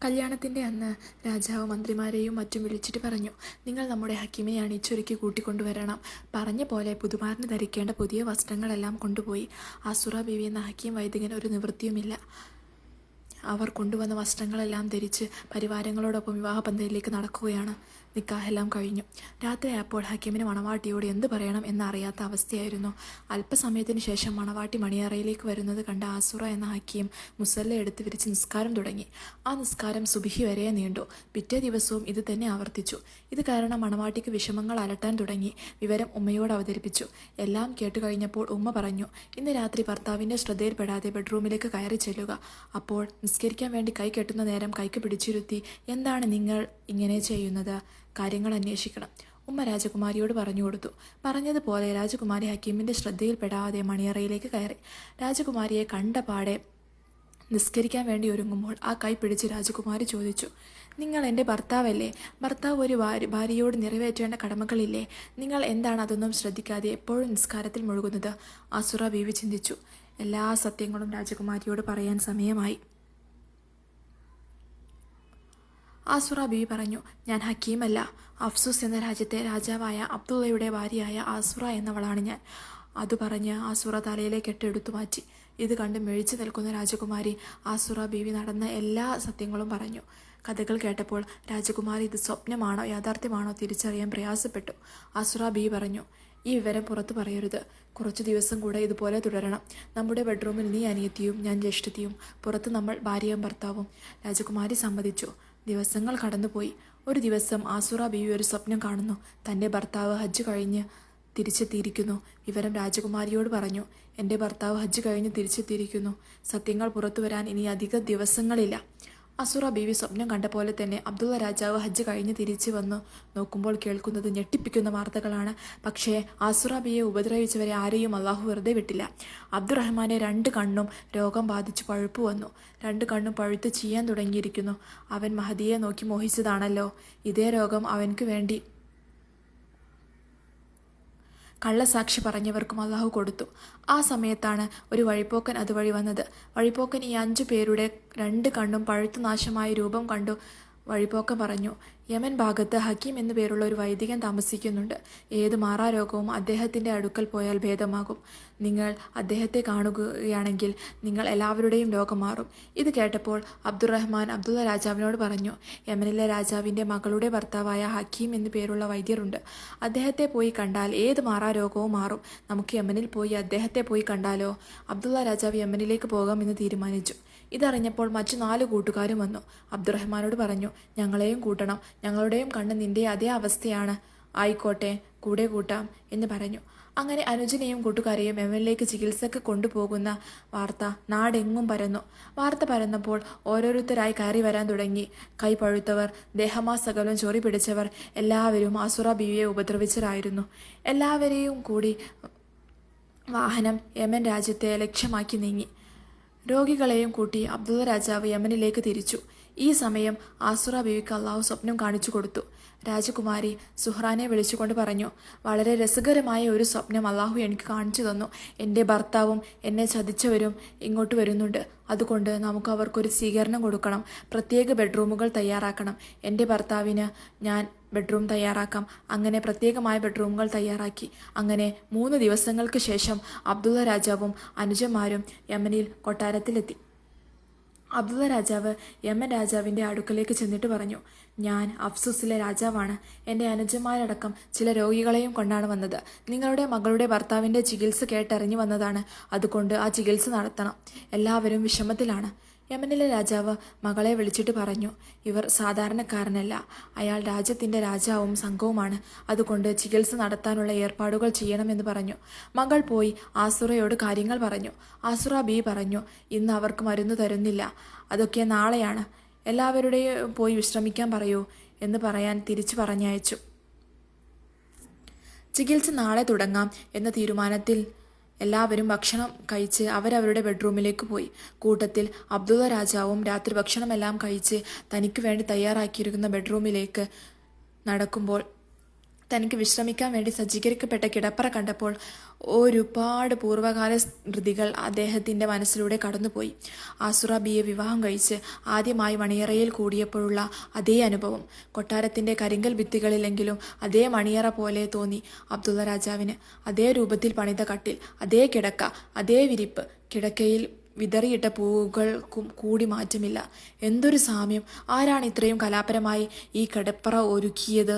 കല്യാണത്തിൻ്റെ അന്ന് രാജാവ് മന്ത്രിമാരെയും മറ്റും വിളിച്ചിട്ട് പറഞ്ഞു, നിങ്ങൾ നമ്മുടെ ഹക്കീമിനെ അണിച്ചൊരുക്കി കൂട്ടിക്കൊണ്ടുവരണം. പറഞ്ഞ പോലെ പുതുമാറിന് ധരിക്കേണ്ട പുതിയ വസ്ത്രങ്ങളെല്ലാം കൊണ്ടുപോയി. ആസുറ ബീവി എന്ന ഹക്കീം വൈദികൻ ഒരു നിവൃത്തിയുമില്ല. അവർ കൊണ്ടുവന്ന വസ്ത്രങ്ങളെല്ലാം ധരിച്ച് പരിവാരങ്ങളോടൊപ്പം വിവാഹപന്തലിലേക്ക് നടക്കുകയാണ്. നിക്കാഹെല്ലാം കഴിഞ്ഞു. രാത്രിയായപ്പോൾ ഹക്കീമിന് മണവാട്ടിയോട് എന്ത് പറയണം എന്നറിയാത്ത അവസ്ഥയായിരുന്നു. അല്പസമയത്തിന് ശേഷം മണവാട്ടി മണിയറയിലേക്ക് വരുന്നത് കണ്ട ആസുറ എന്ന ഹക്കീം മുസല്ല എടുത്ത് വിരിച്ച് നിസ്കാരം തുടങ്ങി. ആ നിസ്കാരം സുബിഹി വരെ നീണ്ടു. പിറ്റേ ദിവസവും ഇത് തന്നെ ആവർത്തിച്ചു. ഇത് കാരണം മണവാട്ടിക്ക് വിഷമങ്ങൾ അലട്ടാൻ തുടങ്ങി. വിവരം ഉമ്മയോട് അവതരിപ്പിച്ചു. എല്ലാം കേട്ടുകഴിഞ്ഞപ്പോൾ ഉമ്മ പറഞ്ഞു, ഇന്ന് രാത്രി ഭർത്താവിൻ്റെ ശ്രദ്ധയിൽപ്പെടാതെ ബെഡ്റൂമിലേക്ക് കയറി ചെല്ലുക. അപ്പോൾ നിസ്കരിക്കാൻ വേണ്ടി കൈ കെട്ടുന്ന നേരം കൈക്ക് പിടിച്ചിരുത്തി, എന്താണ് നിങ്ങൾ ഇങ്ങനെ ചെയ്യുന്നത്? കാര്യങ്ങൾ അന്വേഷിക്കണം. ഉമ്മ രാജകുമാരിയോട് പറഞ്ഞു കൊടുത്തു. പറഞ്ഞതുപോലെ രാജകുമാരി ഹക്കീമിൻ്റെ ശ്രദ്ധയിൽപ്പെടാതെ മണിയറയിലേക്ക് കയറി. രാജകുമാരിയെ കണ്ട പാടെ നിസ്കരിക്കാൻ വേണ്ടി ഒരുങ്ങുമ്പോൾ ആ കൈ പിടിച്ച് രാജകുമാരി ചോദിച്ചു, നിങ്ങൾ എൻ്റെ ഭർത്താവല്ലേ? ഭർത്താവ് ഒരു ഭാര്യയോട് നിറവേറ്റേണ്ട കടമകളില്ലേ? നിങ്ങൾ എന്താണ് അതൊന്നും ശ്രദ്ധിക്കാതെ എപ്പോഴും നിസ്കാരത്തിൽ മുഴുകുന്നത്? ആസുറ ബീവി ചിന്തിച്ചു. എല്ലാ സത്യങ്ങളും രാജകുമാരിയോട് പറയാൻ സമയമായി. ആസുറ ബീവി പറഞ്ഞു, ഞാൻ ഹക്കീമല്ല. അഫ്സൂസ് എന്ന രാജ്യത്തെ രാജാവായ അബ്ദുള്ളയുടെ ഭാര്യയായ ആസുറ എന്നവളാണ് ഞാൻ. അതു പറഞ്ഞ് ആസുറ തലയിലെ കെട്ടെടുത്തു മാറ്റി. ഇത് കണ്ട് മെഴിച്ചു നിൽക്കുന്ന രാജകുമാരി ആസുറ ബീവി നടന്ന എല്ലാ സത്യങ്ങളും പറഞ്ഞു. കഥകൾ കേട്ടപ്പോൾ രാജകുമാരി ഇത് സ്വപ്നമാണോ യാഥാർത്ഥ്യമാണോ തിരിച്ചറിയാൻ പ്രയാസപ്പെട്ടു. ആസുറ ബീവി പറഞ്ഞു, ഈ വിവരം പുറത്തു പറയരുത്. കുറച്ചു ദിവസം കൂടെ ഇതുപോലെ തുടരണം. നമ്മുടെ ബെഡ്റൂമിൽ നീ അനിയത്തിയും ഞാൻ ജ്യേഷ്ഠത്തിയും, പുറത്ത് നമ്മൾ ഭാര്യയും ഭർത്താവും. രാജകുമാരി സമ്മതിച്ചു. ദിവസങ്ങൾ കടന്നുപോയി. ഒരു ദിവസം ആസുറ ബീവി ഒരു സ്വപ്നം കാണുന്നു. തൻ്റെ ഭർത്താവ് ഹജ്ജ് കഴിഞ്ഞ് തിരിച്ചെത്തിയിരിക്കുന്നു. വിവരം രാജകുമാരിയോട് പറഞ്ഞു. എൻ്റെ ഭർത്താവ് ഹജ്ജ് കഴിഞ്ഞ് തിരിച്ചെത്തിയിരിക്കുന്നു. സത്യങ്ങൾ പുറത്തു വരാൻ ഇനി അധിക ദിവസങ്ങളില്ല. അസുറ ബീവി സ്വപ്നം കണ്ട പോലെ തന്നെ അബ്ദുള്ള രാജാവ് ഹജ്ജ് കഴിഞ്ഞ് തിരിച്ചു വന്നു നോക്കുമ്പോൾ കേൾക്കുന്നത് ഞെട്ടിപ്പിക്കുന്ന വാർത്തകളാണ്. പക്ഷേ ആസുറ ബീവിയെ ഉപദ്രവിച്ചവരെ ആരെയും അള്ളാഹു വെറുതെ വിട്ടില്ല. അബ്ദുറഹ്മാനെ 2 കണ്ണും രോഗം ബാധിച്ച് പഴുപ്പ് വന്നു. 2 കണ്ണും പഴുത്ത് ചീയാൻ തുടങ്ങിയിരിക്കുന്നു. അവൻ മഹദിയെ നോക്കി മോഹിച്ചതാണല്ലോ. ഇതേ രോഗം അവൻക്ക് വേണ്ടി കള്ളസാക്ഷി പറഞ്ഞവർക്കും അള്ളാഹു കൊടുത്തു. ആ സമയത്താണ് ഒരു വഴിപ്പോക്കൻ അതുവഴി വന്നത്. വഴിപ്പോക്കൻ ഈ 5 പേരുടെ 2 കണ്ണും പഴുത്തു നാശമായ രൂപം കണ്ടു. വഴിപ്പോക്കൻ പറഞ്ഞു, യമൻ ഭാഗത്ത് ഹക്കീം എന്നു പേരുള്ള ഒരു വൈദികൻ താമസിക്കുന്നുണ്ട്. ഏത് മാറാരോഗവും അദ്ദേഹത്തിൻ്റെ അടുക്കൽ പോയാൽ ഭേദമാകും. നിങ്ങൾ അദ്ദേഹത്തെ കാണുകയാണെങ്കിൽ നിങ്ങൾ എല്ലാവരുടെയും രോഗം മാറും. ഇത് കേട്ടപ്പോൾ അബ്ദുറഹ്മാൻ അബ്ദുള്ള രാജാവിനോട് പറഞ്ഞു, യമനിലെ രാജാവിൻ്റെ മകളുടെ ഭർത്താവായ ഹക്കീം എന്നു പേരുള്ള വൈദ്യരുണ്ട്. അദ്ദേഹത്തെ പോയി കണ്ടാൽ ഏത് മാറാരോഗവും മാറും. നമുക്ക് യമനിൽ പോയി അദ്ദേഹത്തെ പോയി കണ്ടാലോ? അബ്ദുള്ള രാജാവ് യമനിലേക്ക് പോകാമെന്ന് തീരുമാനിച്ചു. ഇതറിഞ്ഞപ്പോൾ മറ്റു 4 കൂട്ടുകാരും വന്നു. അബ്ദുറഹ്മാനോട് പറഞ്ഞു, ഞങ്ങളെയും കൂട്ടണം. ഞങ്ങളുടെയും കണ്ണ് നിന്റെ അതേ അവസ്ഥയാണ്. ആയിക്കോട്ടെ, കൂടെ കൂട്ടാം എന്ന് പറഞ്ഞു. അങ്ങനെ അനുജനെയും കൂട്ടുകാരെയും യമനിലേക്ക് ചികിത്സക്ക് കൊണ്ടുപോകുന്ന വാർത്ത നാടെങ്ങും പരന്നു. വാർത്ത പരന്നപ്പോൾ ഓരോരുത്തരായി കയറി വരാൻ തുടങ്ങി. കൈ പഴുത്തവർ, ദേഹമാസകലം ചൊറി പിടിച്ചവർ എല്ലാവരും ആസുറ ബീവിയെ ഉപദ്രവിച്ചവരായിരുന്നു. എല്ലാവരെയും കൂടി വാഹനം യമൻ രാജ്യത്തെ ലക്ഷ്യമാക്കി നീങ്ങി. രോഗികളെയും കൂട്ടി അബ്ദുള്ള രാജാവ് യമനിലേക്ക് തിരിച്ചു. ഈ സമയം ആസുറ ബീവിക്ക് അള്ളാഹു സ്വപ്നം കാണിച്ചു കൊടുത്തു. രാജകുമാരി സുഹ്റാനെ വിളിച്ചുകൊണ്ട് പറഞ്ഞു, വളരെ രസകരമായ ഒരു സ്വപ്നം അള്ളാഹു എനിക്ക് കാണിച്ചു തന്നു. എൻ്റെ ഭർത്താവും എന്നെ ചതിച്ചവരും ഇങ്ങോട്ട് വരുന്നുണ്ട്. അതുകൊണ്ട് നമുക്ക് അവർക്കൊരു സ്വീകരണം കൊടുക്കണം. പ്രത്യേക ബെഡ്റൂമുകൾ തയ്യാറാക്കണം. എൻ്റെ ഭർത്താവിന് ഞാൻ ബെഡ്റൂം തയ്യാറാക്കാം. അങ്ങനെ പ്രത്യേകമായ ബെഡ്റൂമുകൾ തയ്യാറാക്കി. അങ്ങനെ 3 ദിവസങ്ങൾക്ക് ശേഷം അബ്ദുള്ള രാജാവും അനുജന്മാരും യമനിൽ കൊട്ടാരത്തിലെത്തി. അബ്ദുള്ള രാജാവ് യമൻ രാജാവിൻ്റെ അടുക്കലേക്ക് ചെന്നിട്ട് പറഞ്ഞു, ഞാൻ അഫ്സൂസിലെ രാജാവാണ്. എൻ്റെ അനുജന്മാരടക്കം ചില രോഗികളെയും കൊണ്ടാണ് വന്നത്. നിങ്ങളുടെ മകളുടെ ഭർത്താവിൻ്റെ ചികിത്സ കേട്ടറിഞ്ഞു വന്നതാണ്. അതുകൊണ്ട് ആ ചികിത്സ നടത്തണം. എല്ലാവരും വിഷമത്തിലാണ്. യമനിലെ രാജാവ് മകളെ വിളിച്ചിട്ട് പറഞ്ഞു, ഇവർ സാധാരണക്കാരനല്ല. അയാൾ രാജ്യത്തിൻ്റെ രാജാവും സംഘവുമാണ്. അതുകൊണ്ട് ചികിത്സ നടത്താനുള്ള ഏർപ്പാടുകൾ ചെയ്യണമെന്ന് പറഞ്ഞു. മകൾ പോയി ആസുറയോട് കാര്യങ്ങൾ പറഞ്ഞു. ആസുറ ബി പറഞ്ഞു, ഇന്ന് അവർക്ക് മരുന്ന് തരുന്നില്ല. അതൊക്കെ നാളെയാണ്. എല്ലാവരുടെയും പോയി വിശ്രമിക്കാൻ പറയൂ എന്ന് പറയാൻ തിരിച്ചു പറഞ്ഞയച്ചു. ചികിത്സ നാളെ തുടങ്ങാം എന്ന തീരുമാനത്തിൽ എല്ലാവരും ഭക്ഷണം കഴിച്ച് അവരവരുടെ ബെഡ്റൂമിലേക്ക് പോയി. കൂട്ടത്തിൽ അബ്ദുള്ള രാജാവും രാത്രി ഭക്ഷണമെല്ലാം കഴിച്ച് തനിക്ക് വേണ്ടി തയ്യാറാക്കിയിരിക്കുന്ന ബെഡ്റൂമിലേക്ക് നടക്കുമ്പോൾ തനിക്ക് വിശ്രമിക്കാൻ വേണ്ടി സജ്ജീകരിക്കപ്പെട്ട കിടപ്പറ കണ്ടപ്പോൾ ഒരുപാട് പൂർവ്വകാല സ്മൃതികൾ അദ്ദേഹത്തിൻ്റെ മനസ്സിലൂടെ കടന്നുപോയി. ആസുറ ബിയെ വിവാഹം കഴിച്ച് ആദ്യമായി മണിയറയിൽ കൂടിയപ്പോഴുള്ള അതേ അനുഭവം. കൊട്ടാരത്തിൻ്റെ കരിങ്കൽ ഭിത്തികളിലെങ്കിലും അതേ മണിയറ പോലെ തോന്നി അബ്ദുള്ള രാജാവിന്. അതേ രൂപത്തിൽ പണിത കട്ടിൽ, അതേ കിടക്ക, അതേ വിരിപ്പ്. കിടക്കയിൽ വിതറിയിട്ട പൂവുകൾക്കും കൂടി മാറ്റമില്ല. എന്തൊരു സാമ്യം! ആരാണ് ഇത്രയും കലാപരമായി ഈ കിടപ്പറ ഒരുക്കിയത്?